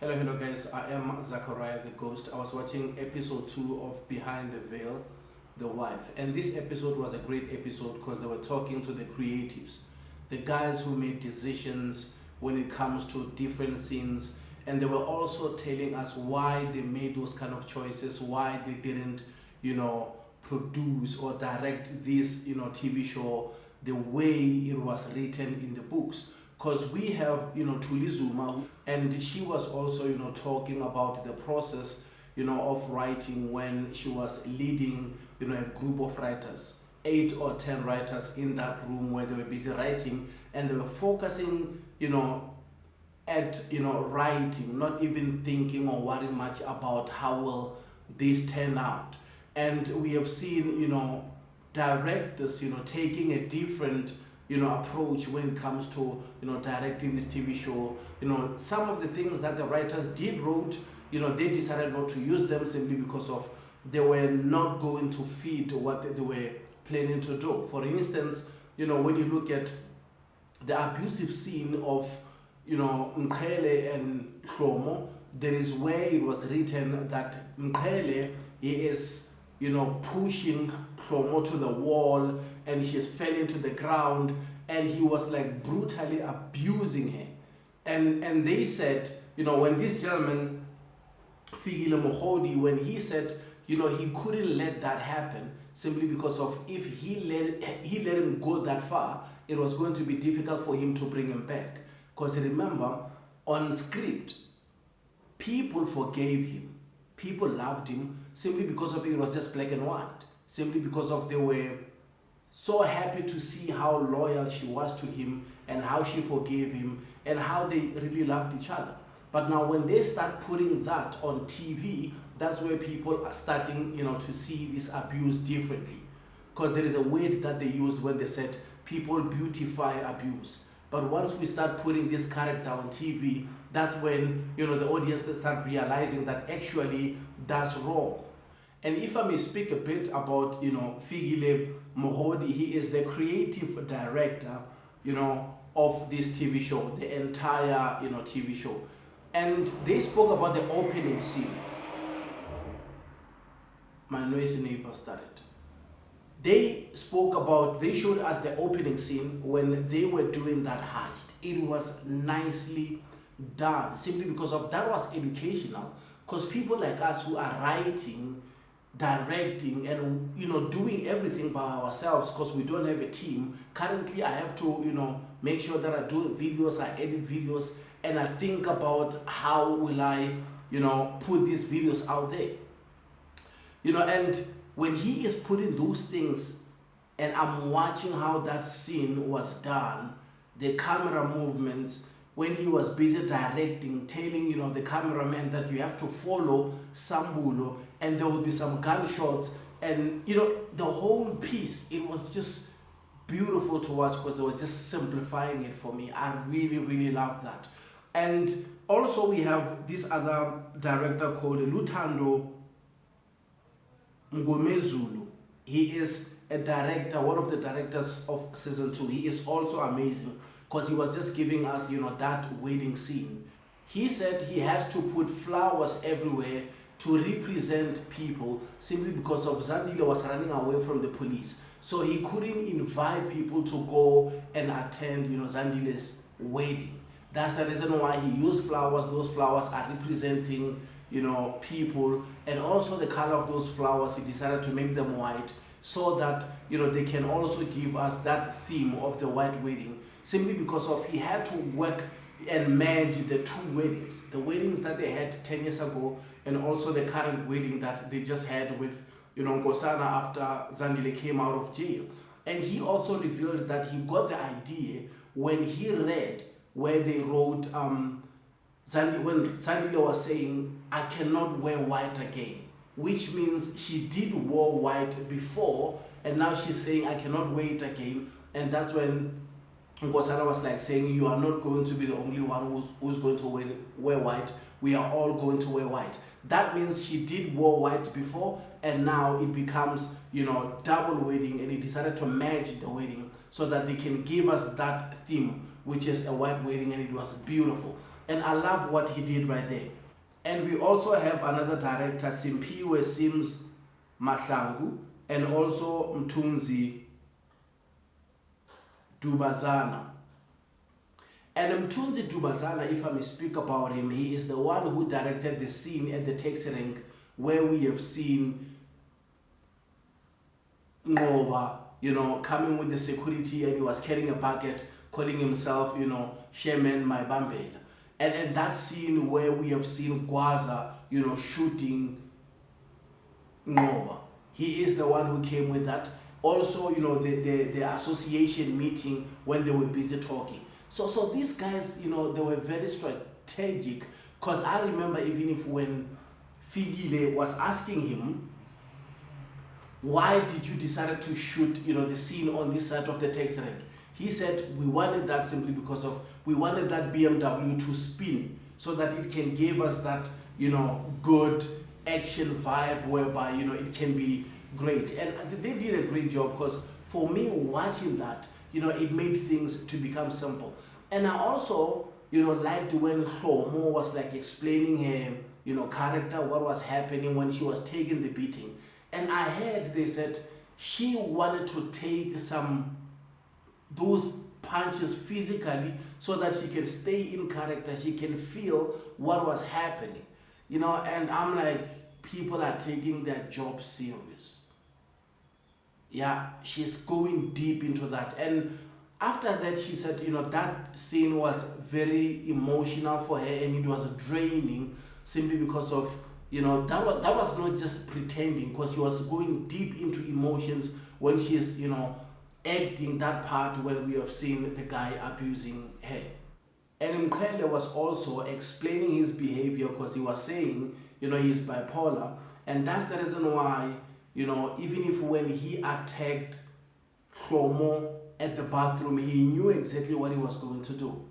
Hello guys, I am Zachariah the Ghost. I was watching episode 2 of Behind the Veil, The Wife, and this episode was a great episode because they were talking to the creatives, the guys who made decisions when it comes to different scenes, and they were also telling us why they made those kind of choices, why they didn't, produce or direct this, TV show the way it was written in the books. Because we have, Tuli Zuma, and she was also, talking about the process, of writing when she was leading, a group of writers, 8 or 10 writers in that room where they were busy writing, and they were focusing, at, writing, not even thinking or worrying much about how will this turn out. And we have seen, directors, taking a different approach when it comes to directing this TV show. Some of the things that the writers did wrote, they decided not to use them simply because of they were not going to feed what they were planning to do. For instance, when you look at the abusive scene of Mkhele and Shlomo, there is where it was written that Mkhele is pushing Shlomo to the wall, and she fell into the ground, and he was like brutally abusing her. And they said, when this gentleman, Figile Mohodi, when he said, he couldn't let that happen simply because of if he let him go that far, it was going to be difficult for him to bring him back. Because remember, on script, people forgave him. People loved him simply because of it was just black and white. Simply because of they were so happy to see how loyal she was to him and how she forgave him and how they really loved each other. But now when they start putting that on TV, that's where people are starting, to see this abuse differently. Because there is a word that they use when they said people beautify abuse. But once we start putting this character on TV, that's when, the audience start realizing that actually that's wrong. And if I may speak a bit about, Figile Mohodi, he is the creative director, of this TV show, the entire, TV show. And they spoke about the opening scene. My noisy neighbor started. They showed us the opening scene when they were doing that heist. It was nicely done, simply because of that was educational. Because people like us who are writing, directing, and doing everything by ourselves, because we don't have a team. Currently, I have to make sure that I do videos, I edit videos, and I think about how will I put these videos out there. And when he is putting those things, and I'm watching how that scene was done, the camera movements, when he was busy directing, telling the cameraman that you have to follow Sambulo, and there will be some gunshots, and the whole piece, it was just beautiful to watch because they were just simplifying it for me. I really love that. And also we have this other director called Lutando Ngomezulu. He is a director, one of the directors of season 2. He is also amazing because he was just giving us, that wedding scene. He said he has to put flowers everywhere to represent people simply because of Zandile was running away from the police. So he couldn't invite people to go and attend, Zandile's wedding. That's the reason why he used flowers. Those flowers are representing, people, and also the color of those flowers, he decided to make them white so that, they can also give us that theme of the white wedding, simply because of he had to work and merge the two weddings, the weddings that they had 10 years ago, and also the current wedding that they just had with, Nkosana after Zandile came out of jail. And he also revealed that he got the idea when he read where they wrote, when Zandile was saying, I cannot wear white again, which means she did wear white before, and now she's saying, I cannot wear it again. And that's when Nkosana was like saying, you are not going to be the only one who's going to wear white. We are all going to wear white. That means she did wear white before, and now it becomes, double wedding, and he decided to merge the wedding so that they can give us that theme, which is a white wedding, and it was beautiful. And I love what he did right there. And we also have another director, Simpiwe Sims Mahlangu, and also Mthunzi Dubazana. And Mthunzi Dubazana, if I may speak about him, he is the one who directed the scene at the taxi rank where we have seen Ngoba, coming with the security, and he was carrying a bucket, calling himself, Shaman My Bambela. And at that scene where we have seen Gwaza, shooting Ngoba, he is the one who came with that. Also, the association meeting when they were busy talking. So these guys, they were very strategic, because I remember even if when Figile was asking him, why did you decide to shoot, the scene on this side of the taxi rank? He said, we wanted that simply because we wanted that BMW to spin so that it can give us that, good action vibe whereby, it can be great. And they did a great job, because for me, watching that, it made things to become simple. And I also, liked when Shlomo was like explaining her, character, what was happening when she was taking the beating. And I heard they said she wanted to take those punches physically so that she can stay in character, she can feel what was happening. And I'm like, people are taking their job serious. Yeah, she's going deep into that. And after that, she said, that scene was very emotional for her, and it was draining simply because of, that was not just pretending, because she was going deep into emotions when she's, acting that part where we have seen the guy abusing her. And Mkhele was also explaining his behavior, because he was saying, he's bipolar, and that's the reason why, even if when he attacked Shlomo at the bathroom, he knew exactly what he was going to do.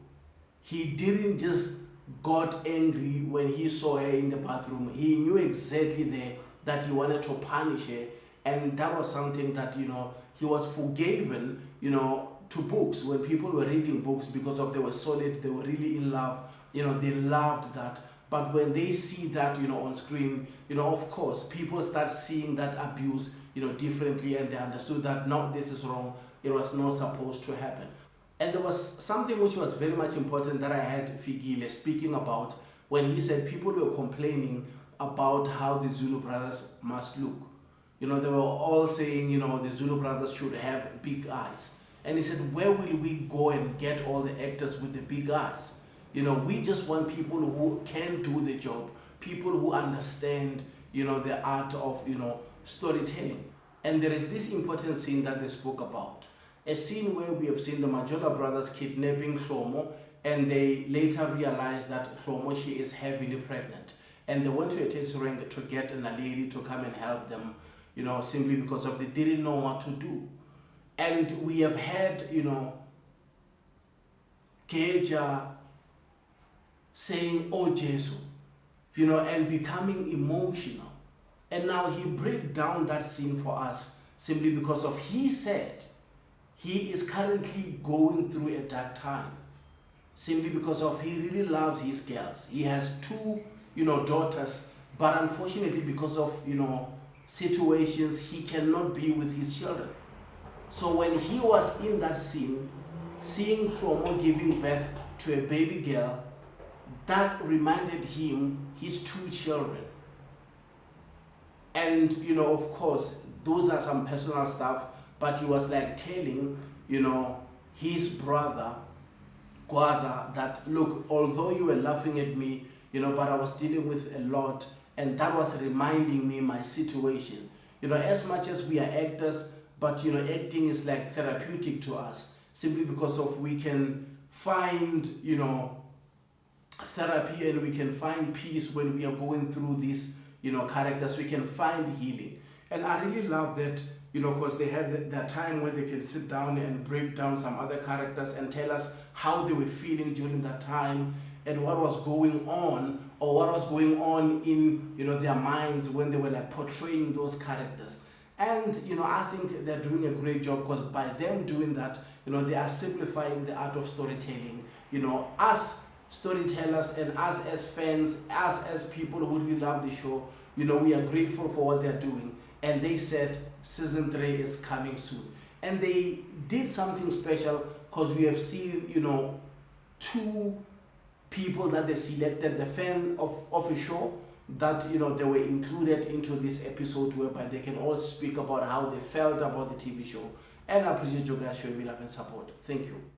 He didn't just got angry when he saw her in the bathroom. He knew exactly there that he wanted to punish her, and that was something that, he was forgiven, to books, when people were reading books, because of they were solid, they were really in love, they loved that. But when they see that, on screen, of course, people start seeing that abuse, differently, and they understood that, no, this is wrong, it was not supposed to happen. And there was something which was very much important that I had Figile speaking about, when he said people were complaining about how the Zulu brothers must look. They were all saying, the Zulu brothers should have big eyes. And he said, where will we go and get all the actors with the big eyes? We just want people who can do the job, people who understand, the art of, storytelling. And there is this important scene that they spoke about. A scene where we have seen the Majola brothers kidnapping Shlomo, and they later realized that Shlomo, she is heavily pregnant. And they went to a taxi rank to get a lady to come and help them, simply because they didn't know what to do. And we have had, Keja saying, oh, Jesus, and becoming emotional. And now he break down that scene for us simply because he said he is currently going through a dark time. Simply because he really loves his girls. He has two, daughters, but unfortunately because of, situations, he cannot be with his children. So when he was in that scene, seeing Shlomo giving birth to a baby girl, that reminded him his two children. And, of course, those are some personal stuff, but he was like telling, his brother, Gwaza, that, look, although you were laughing at me, but I was dealing with a lot, and that was reminding me my situation. As much as we are actors, but, acting is like therapeutic to us, simply because we can find, therapy, and we can find peace when we are going through these, characters. We can find healing. And I really love that, because they had that time where they can sit down and break down some other characters and tell us how they were feeling during that time, and what was going on, or what was going on in, their minds when they were like portraying those characters. And, I think they're doing a great job, because by them doing that, they are simplifying the art of storytelling. Us storytellers, and us as fans, us as people who really love the show, you know, we are grateful for what they're doing. And they said season 3 is coming soon. And they did something special because we have seen, you know, 2 people that they selected, the fan of a show, that, you know, they were included into this episode, whereby they can all speak about how they felt about the TV show. And I appreciate you guys showing me love and support. Thank you.